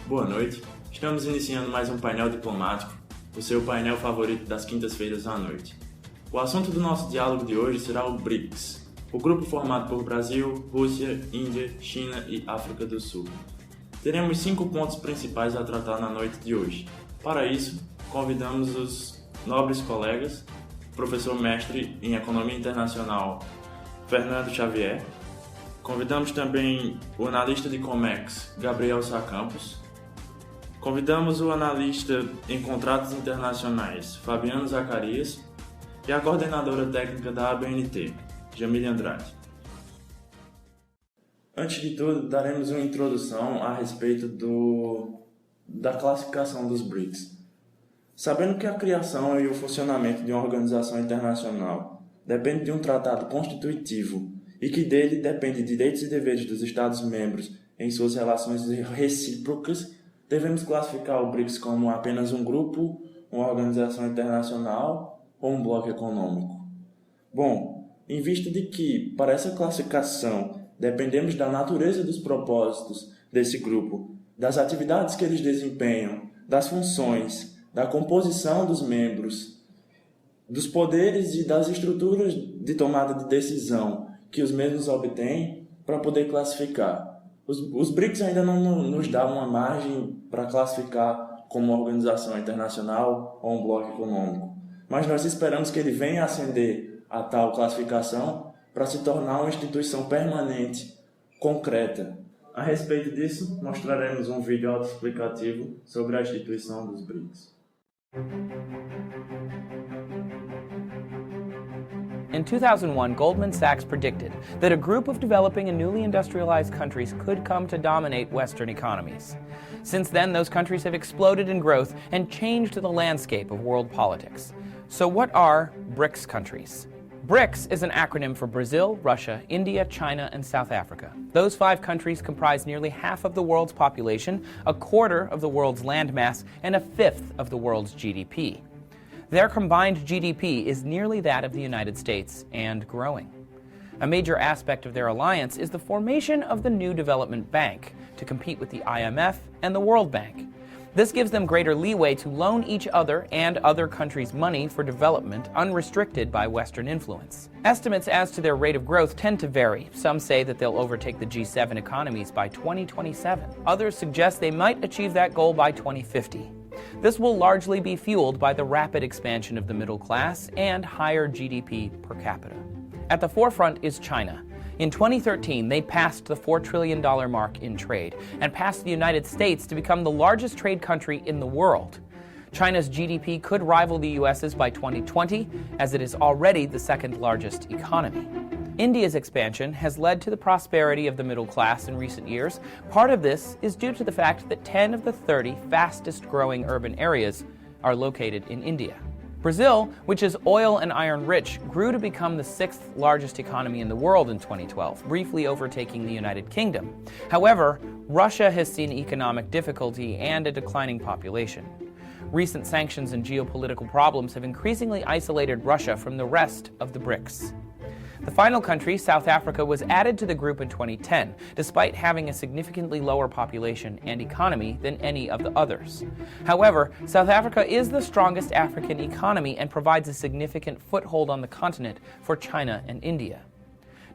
Boa noite, estamos iniciando mais um painel diplomático, o seu painel favorito das quintas-feiras à noite. O assunto do nosso diálogo de hoje será o BRICS, o grupo formado por Brasil, Rússia, Índia, China e África do Sul. Teremos 5 pontos principais a tratar na noite de hoje. Para isso, convidamos os nobres colegas, professor mestre em Economia Internacional Fernando Xavier. Convidamos também o analista de Comex, Gabriel Sá Campos. Convidamos o analista em contratos internacionais, Fabiano Zacarias, e a coordenadora técnica da ABNT, Jamile Andrade. Antes de tudo, daremos uma introdução a respeito da classificação dos BRICS. Sabendo que a criação e o funcionamento de uma organização internacional depende de um tratado constitutivo e que dele depende direitos e deveres dos Estados-membros em suas relações recíprocas, devemos classificar o BRICS como apenas um grupo, uma organização internacional ou um bloco econômico? Bom, em vista de que, para essa classificação, dependemos da natureza dos propósitos desse grupo, das atividades que eles desempenham, das funções, da composição dos membros, dos poderes e das estruturas de tomada de decisão que os mesmos obtêm para poder classificar. Os BRICS ainda não nos dão uma margem para classificar como uma organização internacional ou um bloco econômico, mas nós esperamos que ele venha ascender a tal classificação para se tornar uma instituição permanente, concreta. A respeito disso, mostraremos um vídeo autoexplicativo sobre a instituição dos BRICS. In 2001, Goldman Sachs predicted that a group of developing and newly industrialized countries could come to dominate Western economies. Since then, those countries have exploded in growth and changed the landscape of world politics. So what are BRICS countries? BRICS is an acronym for Brazil, Russia, India, China, and South Africa. Those 5 countries comprise nearly half of the world's population, a quarter of the world's landmass, and a fifth of the world's GDP. Their combined GDP is nearly that of the United States and growing. A major aspect of their alliance is the formation of the New Development Bank to compete with the IMF and the World Bank. This gives them greater leeway to loan each other and other countries money for development unrestricted by Western influence. Estimates as to their rate of growth tend to vary. Some say that they'll overtake the G7 economies by 2027. Others suggest they might achieve that goal by 2050. This will largely be fueled by the rapid expansion of the middle class and higher GDP per capita. At the forefront is China. In 2013, they passed the $4 trillion mark in trade and passed the United States to become the largest trade country in the world. China's GDP could rival the US's by 2020, as it is already the second largest economy. India's expansion has led to the prosperity of the middle class in recent years. Part of this is due to the fact that 10 of the 30 fastest growing urban areas are located in India. Brazil, which is oil and iron rich, grew to become the 6th largest economy in the world in 2012, briefly overtaking the United Kingdom. However, Russia has seen economic difficulty and a declining population. Recent sanctions and geopolitical problems have increasingly isolated Russia from the rest of the BRICS. The final country, South Africa, was added to the group in 2010, despite having a significantly lower population and economy than any of the others. However, South Africa is the strongest African economy and provides a significant foothold on the continent for China and India.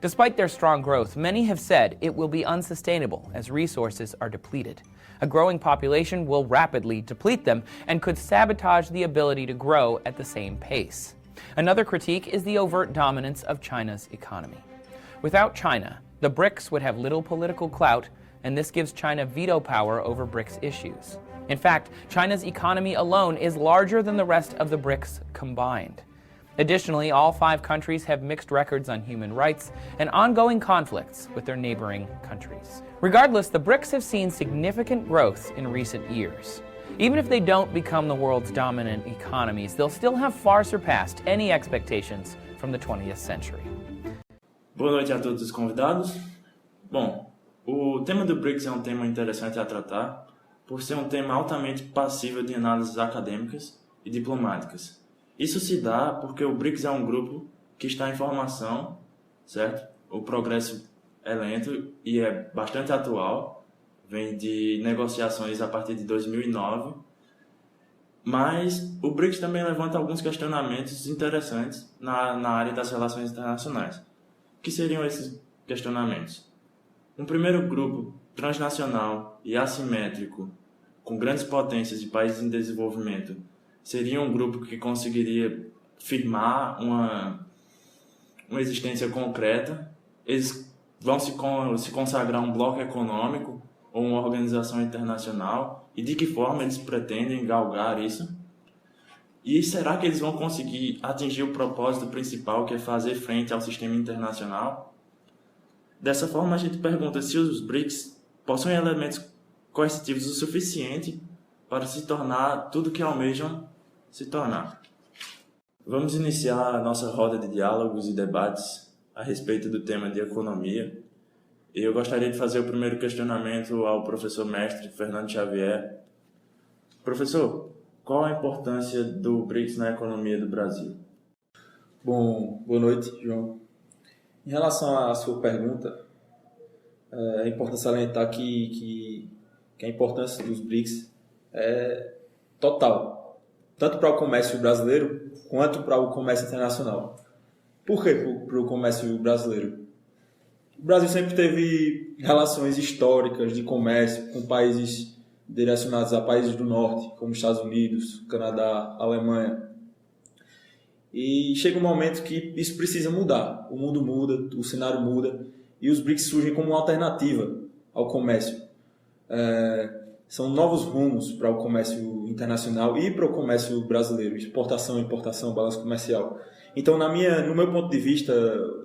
Despite their strong growth, many have said it will be unsustainable as resources are depleted. A growing population will rapidly deplete them and could sabotage the ability to grow at the same pace. Another critique is the overt dominance of China's economy. Without China, the BRICS would have little political clout, and this gives China veto power over BRICS issues. In fact, China's economy alone is larger than the rest of the BRICS combined. Additionally, all 5 countries have mixed records on human rights and ongoing conflicts with their neighboring countries. Regardless, the BRICS have seen significant growth in recent years. Even if they don't become the world's dominant economies, they'll still have far surpassed any expectations from the 20th century. Boa noite a todos os convidados. Bom, o tema do BRICS é um tema interessante a tratar, por ser um tema altamente passível de análises acadêmicas e diplomáticas. Isso se dá porque o BRICS é um grupo que está em formação, certo? O progresso é lento e é bastante atual, vem de negociações a partir de 2009, mas o BRICS também levanta alguns questionamentos interessantes na área das relações internacionais. O que seriam esses questionamentos? Um primeiro grupo transnacional e assimétrico, com grandes potências de países em desenvolvimento, seria um grupo que conseguiria firmar uma existência concreta. Eles vão se consagrar um bloco econômico ou uma organização internacional, e de que forma eles pretendem galgar isso? E será que eles vão conseguir atingir o propósito principal, que é fazer frente ao sistema internacional? Dessa forma, a gente pergunta se os BRICS possuem elementos coercitivos o suficiente para se tornar tudo que almejam se tornar. Vamos iniciar a nossa roda de diálogos e debates a respeito do tema de economia. E eu gostaria de fazer o primeiro questionamento ao professor mestre Fernando Xavier. Professor, qual a importância do BRICS na economia do Brasil? Bom, boa noite, João. Em relação à sua pergunta, é importante salientar que a importância dos BRICS é total, tanto para o comércio brasileiro quanto para o comércio internacional. Por que para o comércio brasileiro? O Brasil sempre teve relações históricas de comércio com países direcionados a países do norte, como Estados Unidos, Canadá, Alemanha. E chega um momento que isso precisa mudar. O mundo muda, o cenário muda, e os BRICS surgem como uma alternativa ao comércio. São novos rumos para o comércio internacional e para o comércio brasileiro, exportação, importação, balanço comercial. Então, no meu ponto de vista,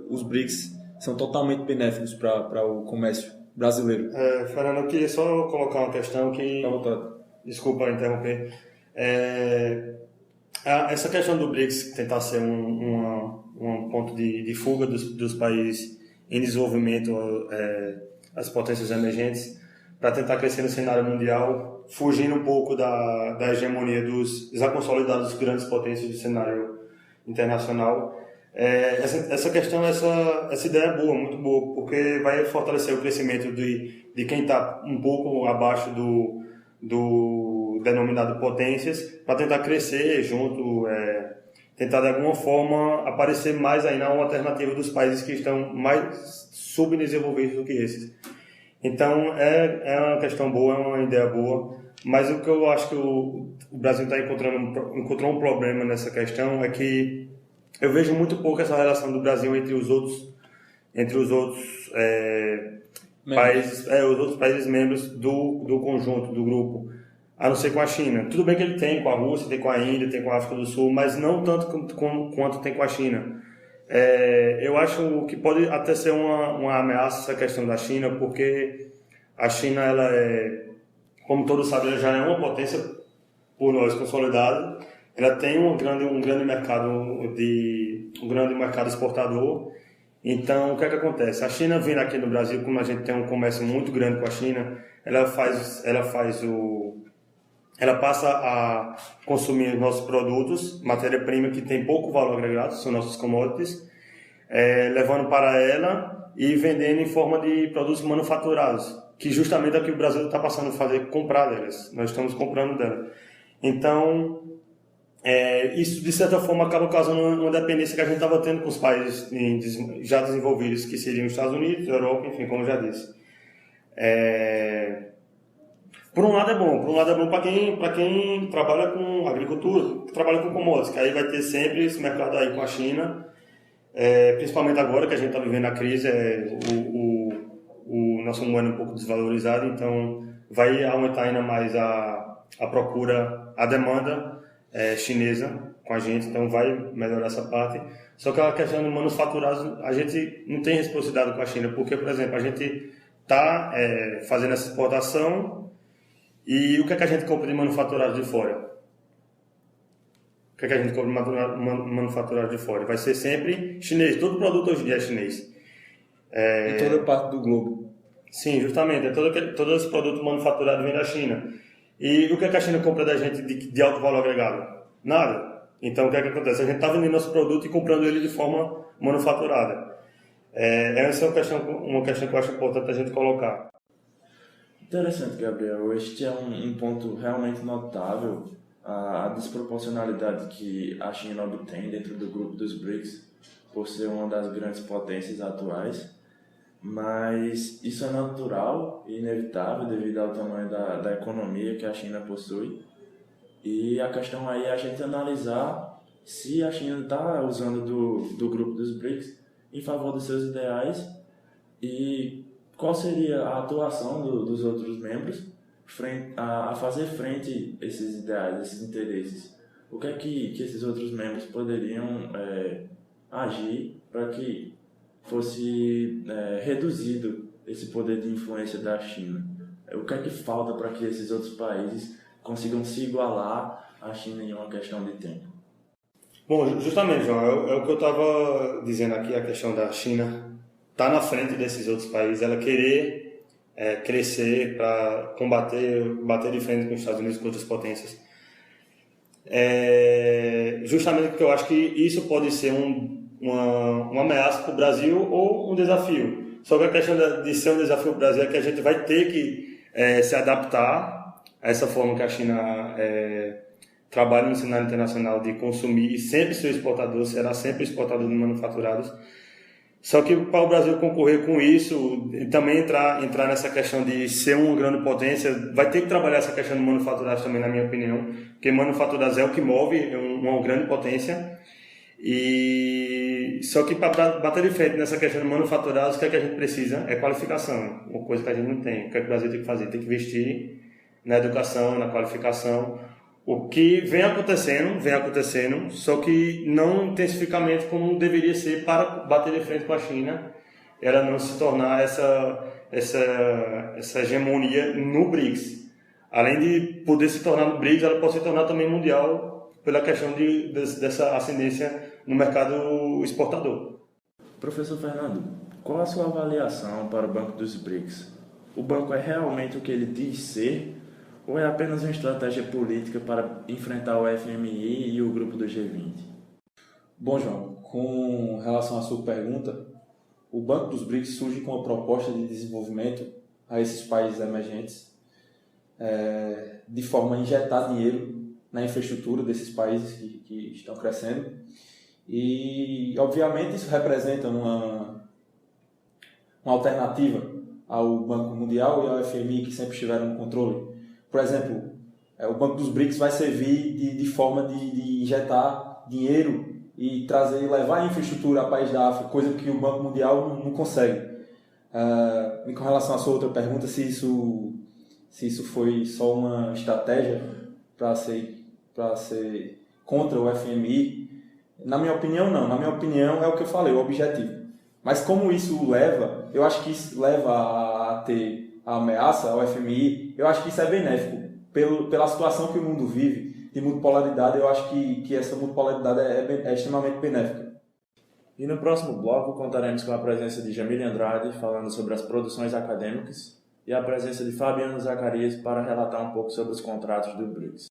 os BRICS são totalmente benéficos para o comércio brasileiro. Fernando, eu queria só colocar uma questão que... Tá à vontade. Desculpa interromper. Essa questão do BRICS tentar ser um ponto de fuga dos países em desenvolvimento, as potências emergentes, para tentar crescer no cenário mundial, fugindo um pouco da hegemonia dos já consolidados grandes potências do cenário internacional. Essa questão, essa ideia é boa, muito boa, porque vai fortalecer o crescimento de quem está um pouco abaixo do denominado potências, para tentar crescer junto, tentar de alguma forma aparecer mais ainda uma alternativa dos países que estão mais subdesenvolvidos do que esses. Então é uma questão boa, é uma ideia boa, mas o que eu acho que o Brasil encontrou um problema nessa questão é que eu vejo muito pouco essa relação do Brasil entre os outros países, os outros países membros do conjunto, do grupo, a não ser com a China. Tudo bem que ele tem com a Rússia, tem com a Índia, tem com a África do Sul, mas não tanto quanto tem com a China. Eu acho que pode até ser uma ameaça essa questão da China, porque a China, ela como todos sabem, ela já é uma potência por nós consolidada. Ela tem um grande mercado exportador. Então, o que é que acontece? A China vindo aqui no Brasil, como a gente tem um comércio muito grande com a China, ela passa a consumir nossos produtos, matéria-prima que tem pouco valor agregado, são nossos commodities, levando para ela e vendendo em forma de produtos manufaturados, que justamente é o que o Brasil está passando a comprar delas. Nós estamos comprando dela. Então, isso de certa forma acaba causando uma dependência que a gente estava tendo com os países já desenvolvidos, que seriam os Estados Unidos, a Europa, enfim, como eu já disse. Por um lado é bom para quem trabalha com agricultura, que trabalha com commodities, que aí vai ter sempre esse mercado aí com a China, principalmente agora que a gente está vivendo a crise, o nosso moeda um pouco desvalorizado, então vai aumentar ainda mais a procura, a demanda chinesa com a gente, então vai melhorar essa parte. Só que a questão de manufaturados, a gente não tem reciprocidade com a China, porque, por exemplo, a gente está fazendo essa exportação e o que é que a gente compra de manufaturado de fora? O que é que a gente compra de manufaturado de fora? Vai ser sempre chinês, todo produto hoje em dia é chinês. Em toda parte do globo. Sim, justamente, todo esse produto manufaturado vem da China. E o que é que a China compra da gente de alto valor agregado? Nada. Então, o que é que acontece? A gente está vendendo nosso produto e comprando ele de forma manufaturada. Essa é uma questão que eu acho importante a gente colocar. Interessante, Gabriel. Este é um ponto realmente notável, a desproporcionalidade que a China obtém dentro do grupo dos BRICS, por ser uma das grandes potências atuais. Mas isso é natural e inevitável devido ao tamanho da economia que a China possui. E a questão aí é a gente analisar se a China está usando do grupo dos BRICS em favor dos seus ideais e qual seria a atuação dos outros membros a fazer frente a esses ideais, esses interesses. O que é que esses outros membros poderiam agir para que fosse reduzido esse poder de influência da China? O que é que falta para que esses outros países consigam se igualar à China em uma questão de tempo? Bom, justamente, João, é o que eu estava dizendo aqui, a questão da China estar na frente desses outros países, ela querer crescer para bater de frente com os Estados Unidos e com outras potências. Justamente porque eu acho que isso pode ser uma ameaça para o Brasil ou um desafio. Só que a questão de ser um desafio para o Brasil é que a gente vai ter que se adaptar a essa forma que a China trabalha no cenário internacional de consumir e sempre ser exportador, será sempre exportador de manufaturados. Só que para o Brasil concorrer com isso e também entrar nessa questão de ser uma grande potência, vai ter que trabalhar essa questão de manufaturados também, na minha opinião, porque manufaturados é o que move uma grande potência. E só que para bater de frente nessa questão de manufaturados, o que é que a gente precisa? É qualificação, uma coisa que a gente não tem. O que é que o Brasil tem que fazer? Tem que investir na educação, na qualificação. O que vem acontecendo, só que não intensivamente como deveria ser para bater de frente com a China, ela não se tornar essa hegemonia no BRICS. Além de poder se tornar no BRICS, ela pode se tornar também mundial pela questão dessa ascendência no mercado exportador. Professor Fernando, qual a sua avaliação para o Banco dos BRICS? O banco é realmente o que ele diz ser? Ou é apenas uma estratégia política para enfrentar o FMI e o grupo do G20? Bom, João, com relação à sua pergunta, o Banco dos BRICS surge com uma proposta de desenvolvimento a esses países emergentes, de forma a injetar dinheiro na infraestrutura desses países que estão crescendo. E, obviamente, isso representa uma alternativa ao Banco Mundial e ao FMI, que sempre estiveram no controle. Por exemplo, o Banco dos BRICS vai servir de forma de injetar dinheiro e levar a infraestrutura a países da África, coisa que o Banco Mundial não consegue. E com relação à sua outra pergunta, se isso foi só uma estratégia para ser contra o FMI, na minha opinião, não. Na minha opinião, é o que eu falei, o objetivo. Mas como isso eu acho que isso leva a ter a ameaça ao FMI, eu acho que isso é benéfico. Pela situação que o mundo vive, de multipolaridade, eu acho que essa multipolaridade é extremamente benéfica. E no próximo bloco contaremos com a presença de Jamile Andrade, falando sobre as produções acadêmicas, e a presença de Fabiano Zacarias para relatar um pouco sobre os contratos do BRICS.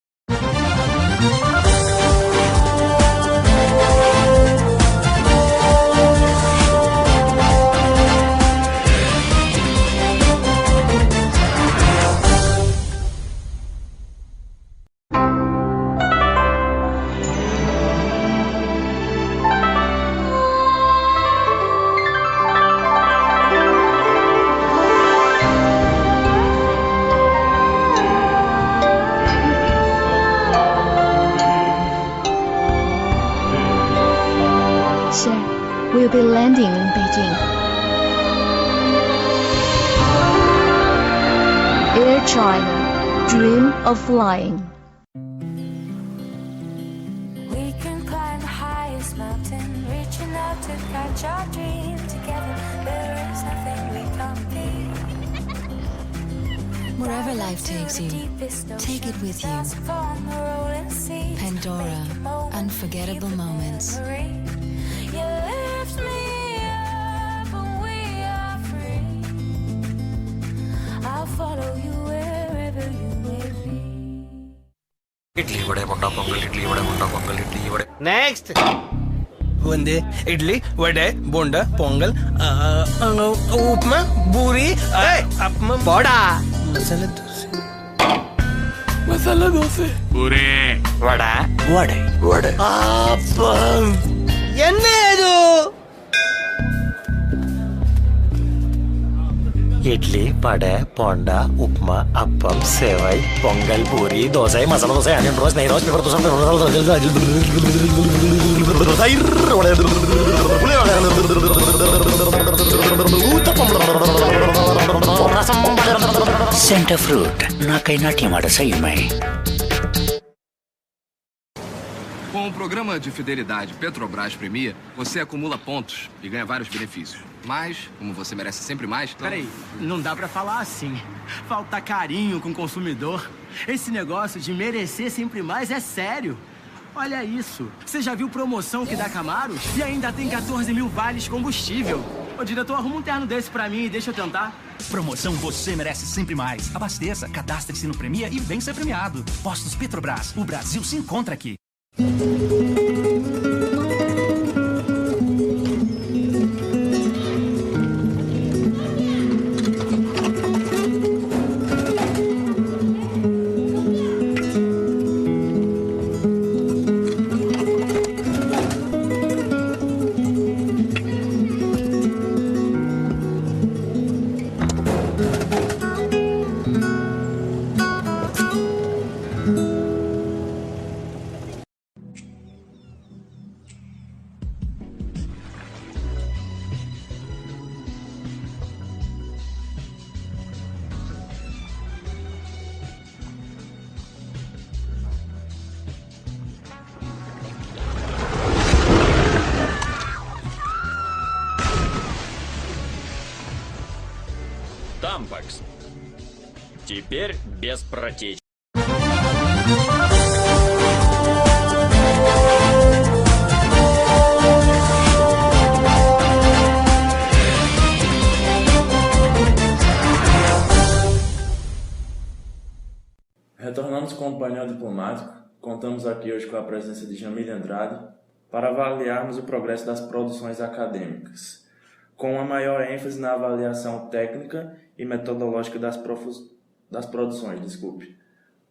We'll be landing in Beijing. Air China, dream of flying. We can climb the highest mountain, reaching out to catch our dream together. There is nothing we can't be. Wherever life takes you, take it with you. Pandora, unforgettable moments. Idli वड़े बोंडा पोंगल इडली वड़े बोंडा पोंगल इडली वड़े नेक्स्ट ಒಂದೇ ಇಡ್ಲಿ ವಡೆ ಬೋಂಡ ಪೊಂಗಲ್ ಉಪ್ಮಾ ಬೂರಿ ಅಪ್ಪ ಬೋಡ मसाला डोसे पूरे वड़ा वड़े वड़े आप्पम என்ன இது इडली वड़े पोंडा उपमा अप्पम सेवई पोंगल पूरी दोसा मसाला दोसा अनियन रोस्ट नहीं roast paper dosa Santa Fruit, naquela timada saiu mai. Com o programa de fidelidade Petrobras Premia, você acumula pontos e ganha vários benefícios. Mas, como você merece sempre mais... Então... Peraí, não dá pra falar assim. Falta carinho com o consumidor. Esse negócio de merecer sempre mais é sério. Olha isso. Você já viu promoção que dá Camaro? E ainda tem 14 mil vales combustível. Ô, diretor, arruma um terno desse pra mim e deixa eu tentar. Promoção Você Merece Sempre Mais. Abasteça, cadastre-se no Premia e vem ser premiado. Postos Petrobras. O Brasil se encontra aqui. Тампакс. Теперь без протечек. Retornamos com o painel diplomático, contamos aqui hoje com a presença de Jamile Andrade para avaliarmos o progresso das produções acadêmicas, com uma maior ênfase na avaliação técnica e metodológica das produções.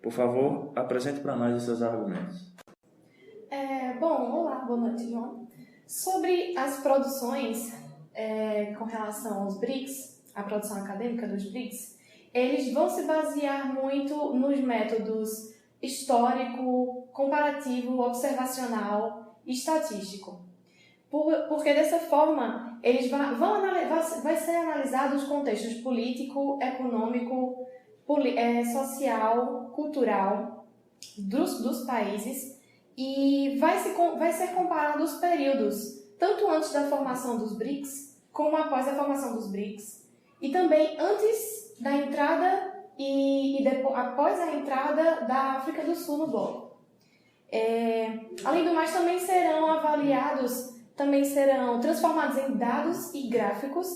Por favor, apresente para nós os seus argumentos. Olá, boa noite, João. Sobre as produções com relação aos BRICS, a produção acadêmica dos BRICS, eles vão se basear muito nos métodos histórico, comparativo, observacional e estatístico. Porque dessa forma, eles vai ser analisados os contextos político, econômico, social, cultural dos países e vai ser comparado os períodos, tanto antes da formação dos BRICS, como após a formação dos BRICS, e também antes da entrada e depois, após a entrada da África do Sul no bloco. Além do mais, também serão transformados em dados e gráficos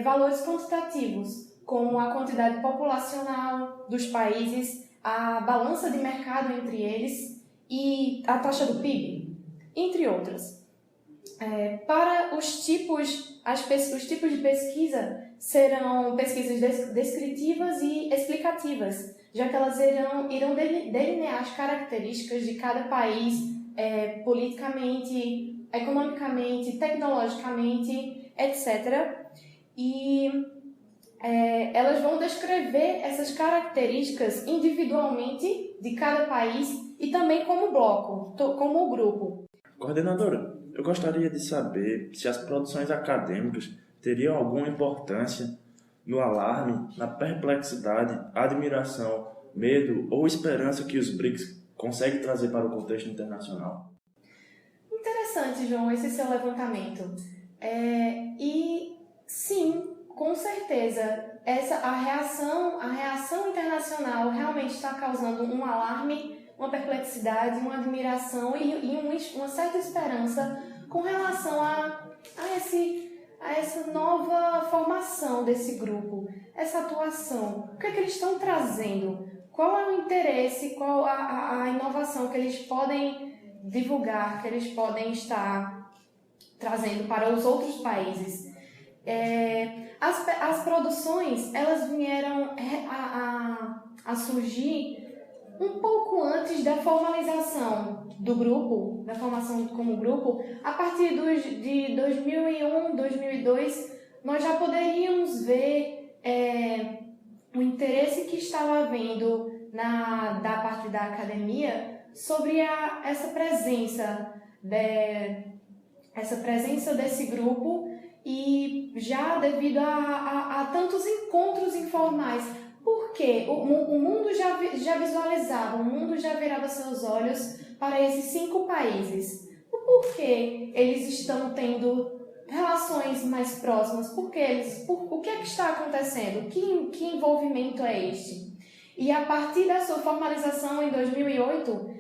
valores quantitativos, como a quantidade populacional dos países, a balança de mercado entre eles e a taxa do PIB, entre outras. Para os tipos de pesquisa serão pesquisas descritivas e explicativas, já que elas irão delinear as características de cada país politicamente, economicamente, tecnologicamente, etc. E elas vão descrever essas características individualmente de cada país e também como bloco, como grupo. Coordenadora, eu gostaria de saber se as produções acadêmicas teriam alguma importância no alarme, na perplexidade, admiração, medo ou esperança que os BRICS conseguem trazer para o contexto internacional. Interessante, João, esse seu levantamento. E sim, com certeza, a reação internacional realmente está causando um alarme, uma perplexidade, uma admiração e uma certa esperança com relação a essa nova formação desse grupo, essa atuação. O que é que eles estão trazendo? Qual é o interesse, qual a inovação que eles podem divulgar, que eles podem estar trazendo para os outros países? As produções, elas vieram a surgir um pouco antes da formalização do grupo, da formação como grupo. A partir de 2001, 2002, nós já poderíamos ver o interesse que estava havendo da parte da academia sobre essa presença desse grupo, e já devido a tantos encontros informais. Porque o mundo já visualizava, o mundo já virava seus olhos para esses 5 países. O porquê eles estão tendo relações mais próximas? O que é que está acontecendo? Que envolvimento é este? E a partir da sua formalização em 2008,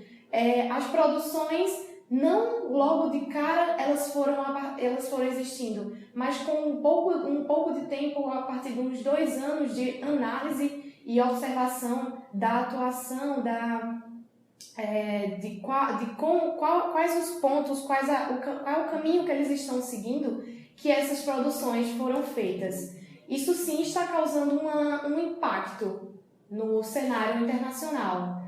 as produções, não logo de cara, elas foram existindo, mas com um pouco de tempo, a partir de uns 2 anos de análise e observação da atuação, quais os pontos, qual é o caminho que eles estão seguindo, que essas produções foram feitas. Isso sim está causando um impacto no cenário internacional.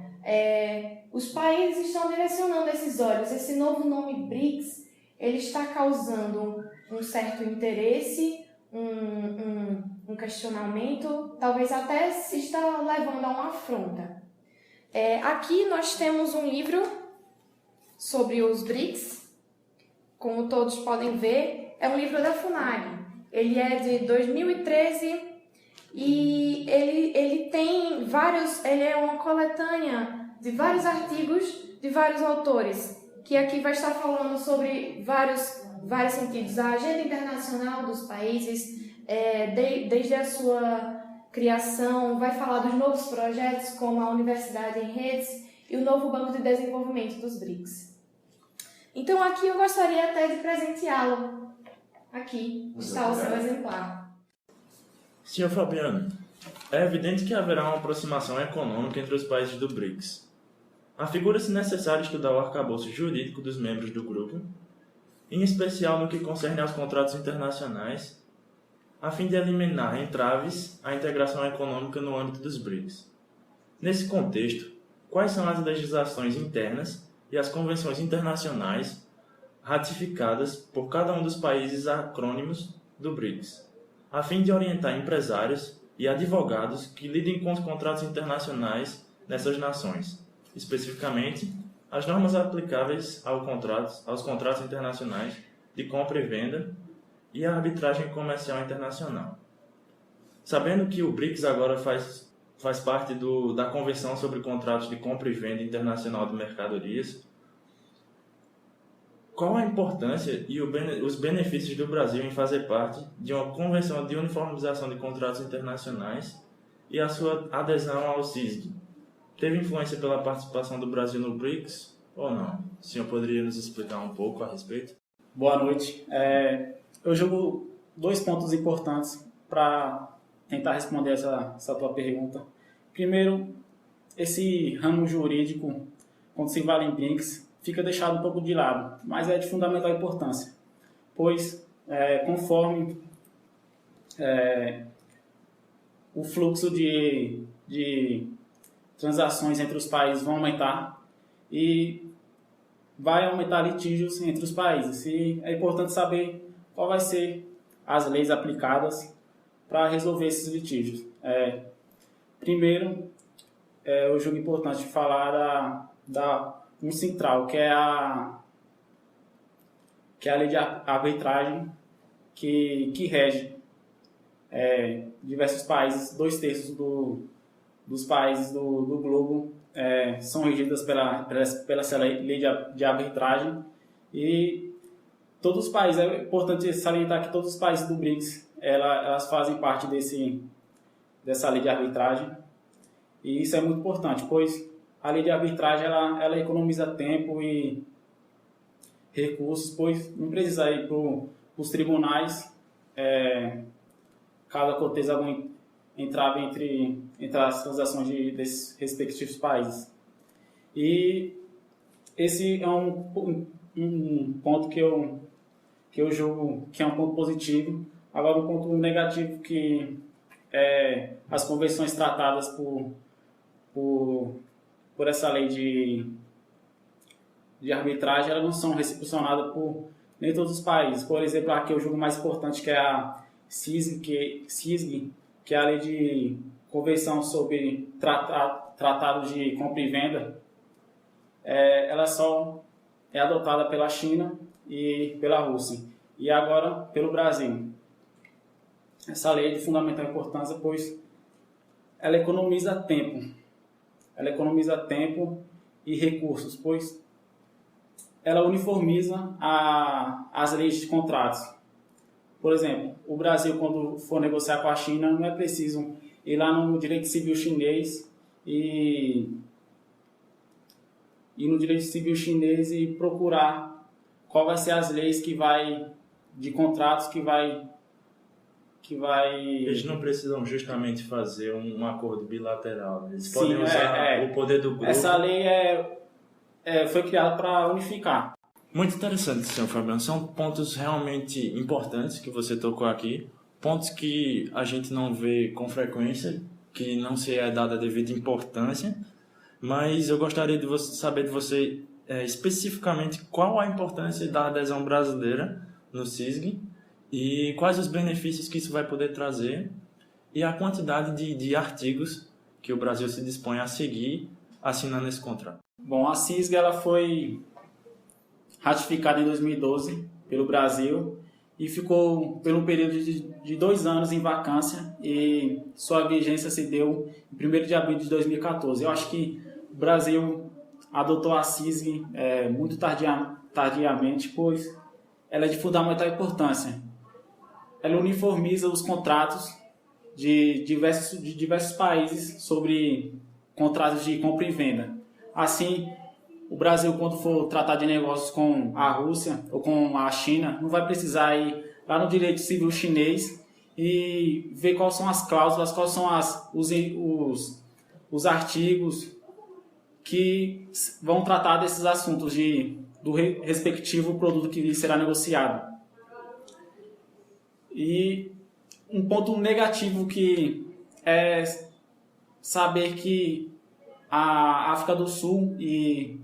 Os países estão direcionando esses olhos. Esse novo nome BRICS, ele está causando um certo interesse, um questionamento, talvez até se está levando a uma afronta. Aqui nós temos um livro sobre os BRICS, como todos podem ver, é um livro da FUNAG. Ele é de 2013 e ele tem ele é uma coletânea de vários artigos de vários autores, que aqui vai estar falando sobre vários sentidos, a agenda internacional dos países, desde a sua criação, vai falar dos novos projetos como a Universidade em Redes e o novo Banco de Desenvolvimento dos BRICS. Então aqui eu gostaria até de presenteá-lo. Aqui está o seu exemplar. Senhor Fabiano, é evidente que haverá uma aproximação econômica entre os países do BRICS. Afigura-se necessário estudar o arcabouço jurídico dos membros do grupo, em especial no que concerne aos contratos internacionais, a fim de eliminar entraves à integração econômica no âmbito dos BRICS. Nesse contexto, quais são as legislações internas e as convenções internacionais ratificadas por cada um dos países acrônimos do BRICS, a fim de orientar empresários e advogados que lidem com os contratos internacionais nessas nações, especificamente as normas aplicáveis aos contratos internacionais de compra e venda e a arbitragem comercial internacional. Sabendo que o BRICS agora faz parte da Convenção sobre Contratos de Compra e Venda Internacional de Mercadorias, qual a importância e os benefícios do Brasil em fazer parte de uma Convenção de Uniformização de Contratos Internacionais e a sua adesão ao CISG? Teve influência pela participação do Brasil no BRICS ou não? O senhor poderia nos explicar um pouco a respeito? Boa noite. Eu julgo 2 pontos importantes para tentar responder essa tua pergunta. Primeiro, esse ramo jurídico, quando se fala em BRICS, fica deixado um pouco de lado, mas é de fundamental importância, pois conforme o fluxo de transações entre os países vão aumentar e vai aumentar litígios entre os países. E é importante saber qual vai ser as leis aplicadas para resolver esses litígios. Primeiro, eu julgo importante falar da central, que é a lei de arbitragem que rege diversos países. 2/3 dos países do globo são regidas pela essa lei de arbitragem, e todos os países, é importante salientar que todos os países do BRICS elas fazem parte dessa lei de arbitragem, e isso é muito importante, pois a lei de arbitragem ela economiza tempo e recursos, pois não precisa ir para os tribunais caso aconteça algum entrave entre as transações desses respectivos países. E esse é um ponto que eu julgo que é um ponto positivo, Agora, um ponto negativo que as convenções tratadas por essa lei de arbitragem, elas não são recepcionadas por nem todos os países. Por exemplo, aqui o jogo mais importante, que é a CISG, que é a lei de convenção sobre tratado de compra e venda, ela só é adotada pela China e pela Rússia, e agora pelo Brasil. Essa lei é de fundamental importância, pois ela economiza tempo. Ela economiza tempo e recursos, pois ela uniformiza as leis de contratos. Por exemplo, o Brasil, quando for negociar com a China, não é preciso ir lá no direito civil chinês e no direito civil chinês e procurar qual vai ser as leis de contratos que vai... Eles não precisam justamente fazer um acordo bilateral. Eles podem usar o poder do grupo. Essa lei foi criada para unificar. Muito interessante, senhor Fabiano. São pontos realmente importantes que você tocou aqui. Pontos que a gente não vê com frequência, que não se é dada a devida importância. Mas eu gostaria de saber de você especificamente qual a importância da adesão brasileira no CISG e quais os benefícios que isso vai poder trazer e a quantidade de artigos que o Brasil se dispõe a seguir assinando esse contrato. Bom, a CISG ela foi ratificada em 2012 pelo Brasil e ficou por um período de 2 anos em vacância, e sua vigência se deu em 1º de abril de 2014. Eu acho que o Brasil adotou a CISG muito tardiamente, pois ela é de fundamental importância. Ela uniformiza os contratos de diversos países sobre contratos de compra e venda. Assim, o Brasil, quando for tratar de negócios com a Rússia ou com a China, não vai precisar ir lá no direito civil chinês e ver quais são as cláusulas, quais são os artigos que vão tratar desses assuntos do respectivo produto que será negociado. E um ponto negativo que é saber que a África do Sul e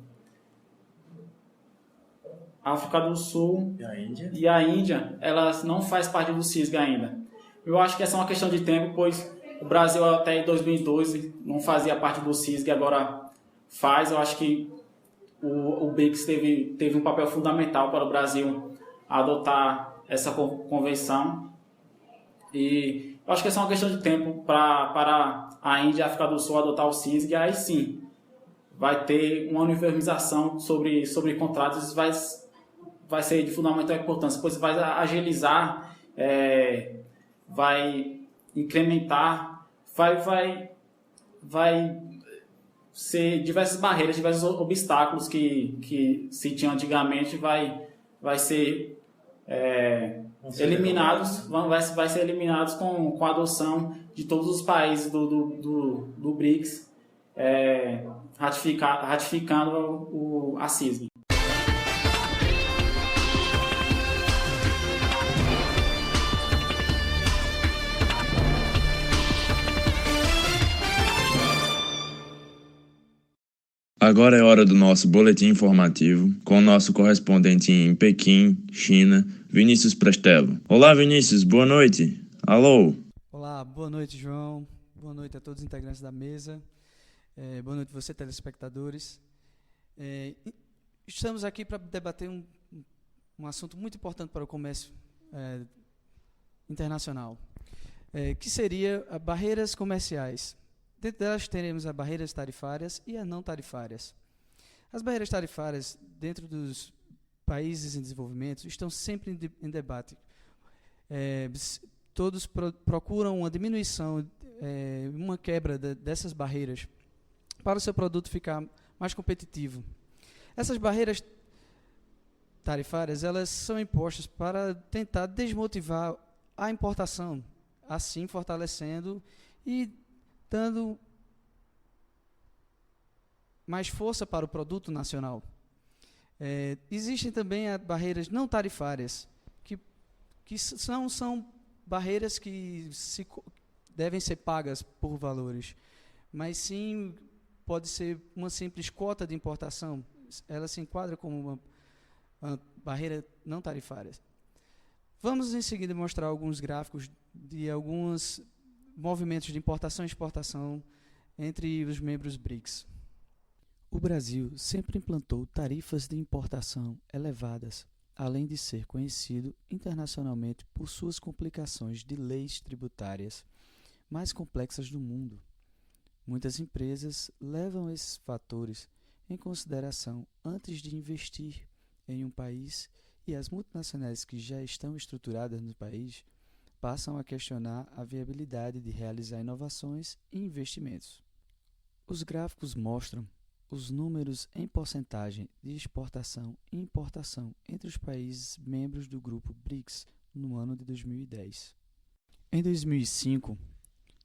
a Índia, elas não fazem parte do CISG ainda. Eu acho que essa é uma questão de tempo, pois o Brasil até 2012 não fazia parte do CISG, agora faz. Eu acho que o BRICS teve um papel fundamental para o Brasil adotar essa convenção, e eu acho que essa é uma questão de tempo para a Índia e a África do Sul adotar o CISG, e aí sim vai ter uma uniformização sobre contratos, vai ser de fundamental importância, pois vai agilizar, vai incrementar, vai ser diversas barreiras, diversos obstáculos que se tinham antigamente, vai ser eliminados, vai ser eliminados com a adoção de todos os países do BRICS, ratificando a CISG. Agora é hora do nosso boletim informativo com o nosso correspondente em Pequim, China, Vinícius Prestelo. Olá, Vinícius, boa noite. Alô. Olá, boa noite, João. Boa noite a todos os integrantes da mesa. Boa noite a você, telespectadores. Estamos aqui para debater um assunto muito importante para o comércio internacional, que seria barreiras comerciais. Dentro delas teremos as barreiras tarifárias e as não tarifárias. As barreiras tarifárias dentro dos países em desenvolvimento estão sempre em debate. Todos procuram uma diminuição, uma quebra dessas barreiras para o seu produto ficar mais competitivo. Essas barreiras tarifárias, elas são impostas para tentar desmotivar a importação, assim fortalecendo e dando mais força para o produto nacional. Existem também as barreiras não tarifárias, que são barreiras que devem ser pagas por valores, mas sim pode ser uma simples cota de importação. Ela se enquadra como uma barreira não tarifária. Vamos em seguida mostrar alguns gráficos de alguns movimentos de importação e exportação entre os membros BRICS. O Brasil sempre implantou tarifas de importação elevadas, além de ser conhecido internacionalmente por suas complicações de leis tributárias mais complexas do mundo. Muitas empresas levam esses fatores em consideração antes de investir em um país, e as multinacionais que já estão estruturadas no país passam a questionar a viabilidade de realizar inovações e investimentos. Os gráficos mostram os números em porcentagem de exportação e importação entre os países membros do grupo BRICS no ano de 2010. Em 2005,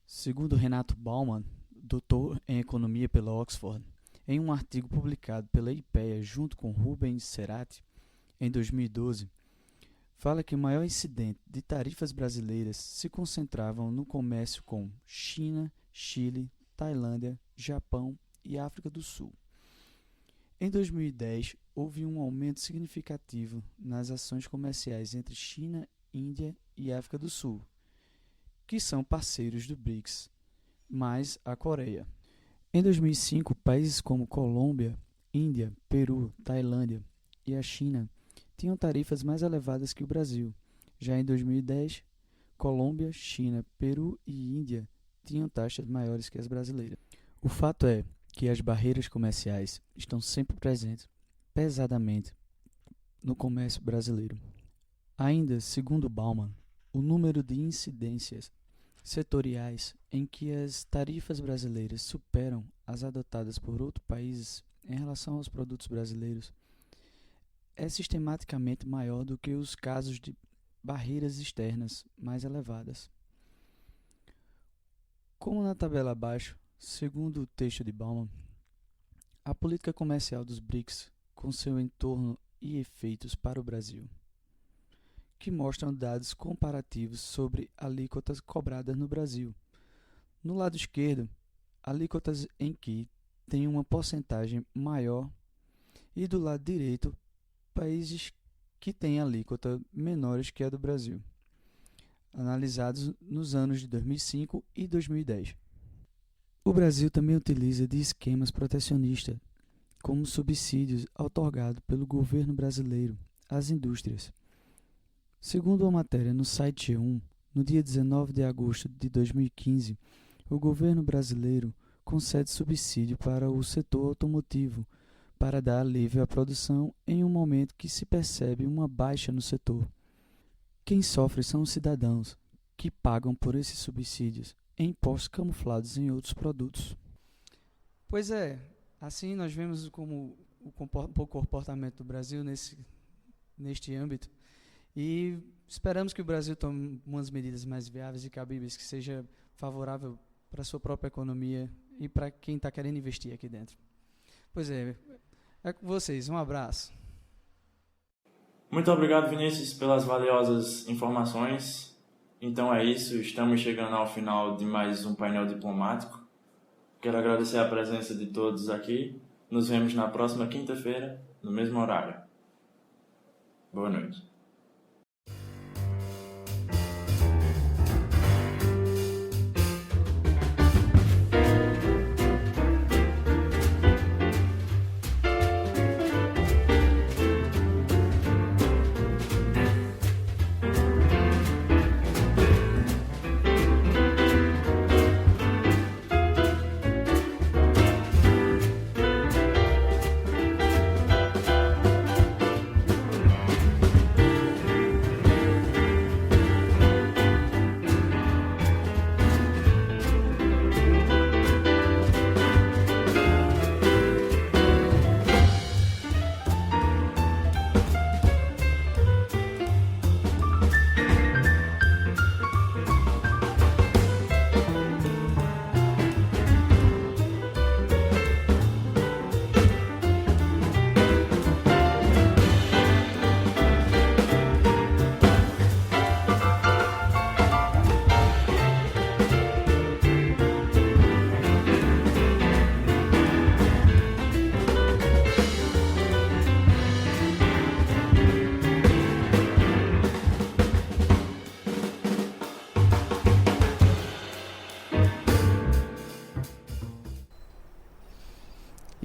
segundo Renato Baumann, doutor em economia pela Oxford, em um artigo publicado pela IPEA junto com Rubens Cerati, em 2012, fala que o maior incidente de tarifas brasileiras se concentravam no comércio com China, Chile, Tailândia, Japão e África do Sul. Em 2010, houve um aumento significativo nas ações comerciais entre China, Índia e África do Sul, que são parceiros do BRICS, mais a Coreia. Em 2005, países como Colômbia, Índia, Peru, Tailândia e a China tinham tarifas mais elevadas que o Brasil. Já em 2010, Colômbia, China, Peru e Índia tinham taxas maiores que as brasileiras. O fato é que as barreiras comerciais estão sempre presentes, pesadamente, no comércio brasileiro. Ainda, segundo Baumann, o número de incidências setoriais em que as tarifas brasileiras superam as adotadas por outros países em relação aos produtos brasileiros é sistematicamente maior do que os casos de barreiras externas mais elevadas. Como na tabela abaixo, segundo o texto de Baumann, a política comercial dos BRICS com seu entorno e efeitos para o Brasil, que mostram dados comparativos sobre alíquotas cobradas no Brasil. No lado esquerdo, alíquotas em que tem uma porcentagem maior, e do lado direito, países que têm alíquota menores que a do Brasil, analisados nos anos de 2005 e 2010. O Brasil também utiliza de esquemas protecionistas, como subsídios outorgados pelo governo brasileiro às indústrias. Segundo uma matéria no site G1, no dia 19 de agosto de 2015, o governo brasileiro concede subsídio para o setor automotivo para dar alívio à produção em um momento que se percebe uma baixa no setor. Quem sofre são os cidadãos, que pagam por esses subsídios em impostos camuflados em outros produtos. Pois é, assim nós vemos como o comportamento do Brasil neste âmbito, e esperamos que o Brasil tome umas medidas mais viáveis e cabíveis, que seja favorável para a sua própria economia e para quem está querendo investir aqui dentro. Pois é com vocês. Um abraço. Muito obrigado, Vinícius, pelas valiosas informações. Então é isso, estamos chegando ao final de mais um painel diplomático. Quero agradecer a presença de todos aqui. Nos vemos na próxima quinta-feira, no mesmo horário. Boa noite.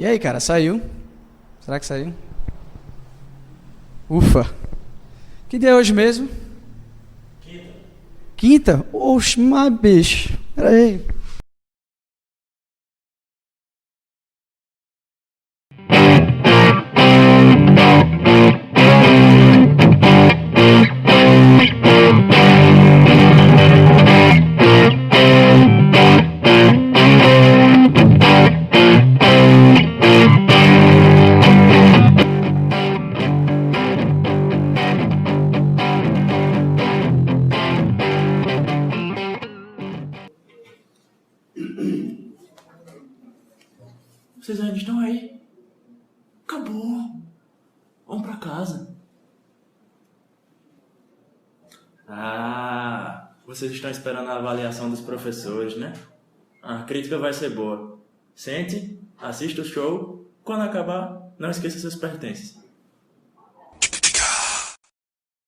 E aí, cara, saiu? Será que saiu? Ufa. Que dia é hoje mesmo? Quinta? Oxe, mas bicho. Pera aí. Vocês ainda estão aí? Acabou. Vamos pra casa. Ah, vocês estão esperando a avaliação dos professores, né? A crítica vai ser boa. Sente, assista o show. Quando acabar, não esqueça seus pertences.